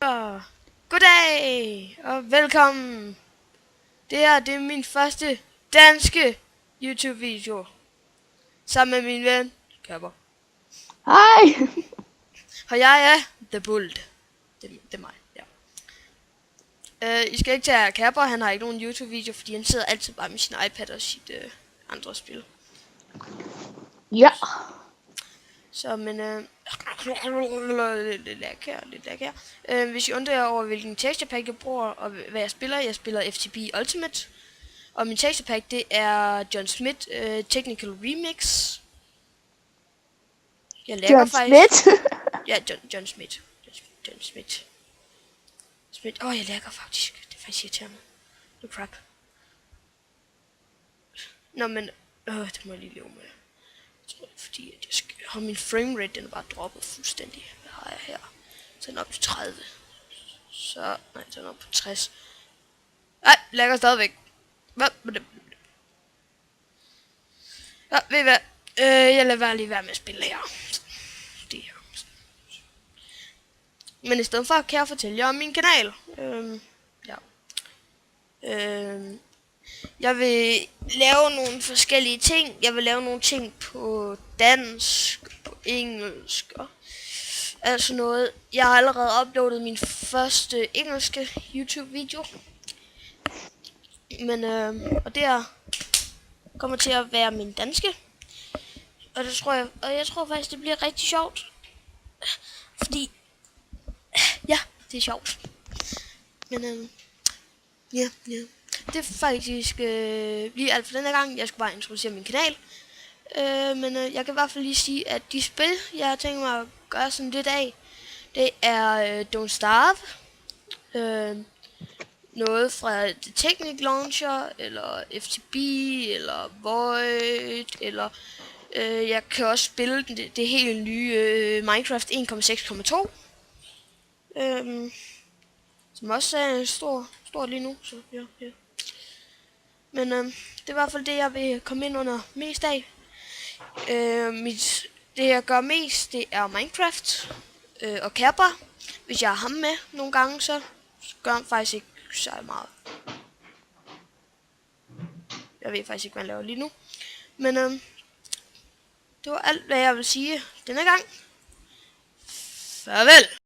gutter. Goddag og velkommen. Det her det er min første danske YouTube-video. Sammen med min ven, Kapper. Hej! Og jeg er The Bull. Det er mig, ja. I skal ikke tage Kapper, han har ikke nogen YouTube-video, fordi han sidder altid bare med sin iPad og sit andre spil. Ja. Så, men lidt lag her. Hvis I undrer jer over, hvilken texture pack jeg bruger, og hvad jeg spiller FTB Ultimate. Og min texture pack, det er John Smith Technical Remix. Jeg lægger John faktisk... Smith? Ja, John Smith. John Smith. Jeg lægger faktisk. Det er faktisk irriterende. No crap. Nå, men... det må jeg lige leve med. Jeg tror, fordi at jeg skal have min framerate, den er bare droppet fuldstændig. Hvad har jeg her? Så den er op til 30. Så, nej, den er op på 60. Nej, lægger stadigvæk. Hvad? Ja, ved I hvad? Jeg lader lige være med at spille her. Det her. Men i stedet for kan jeg fortælle jer om min kanal. Jeg vil lave nogle forskellige ting. Jeg vil lave nogle ting på dansk, på engelsk og altså noget. Jeg har allerede uploadet min første engelske YouTube-video. Men og det her kommer til at være min danske. Og jeg tror faktisk det bliver rigtig sjovt. Fordi ja, det er sjovt. Men ja. Det er faktisk lige alt for denne gang. Jeg skal bare introducere min kanal. Men jeg kan i hvert fald lige sige, at de spil, jeg har tænkt mig at gøre sådan lidt af, det er Don't Starve, noget fra The Technic Launcher, eller FTB, eller Void, eller jeg kan også spille det helt nye Minecraft 1.6.2, som også er stor lige nu, så ja. Men det er i hvert fald det, jeg vil komme ind under mest af. Det jeg gør mest, det er Minecraft og Kapper. Hvis jeg har ham med nogle gange, så gør han faktisk ikke så meget. Jeg ved faktisk ikke, hvad han laver lige nu. Men det var alt, hvad jeg vil sige denne gang. Farvel!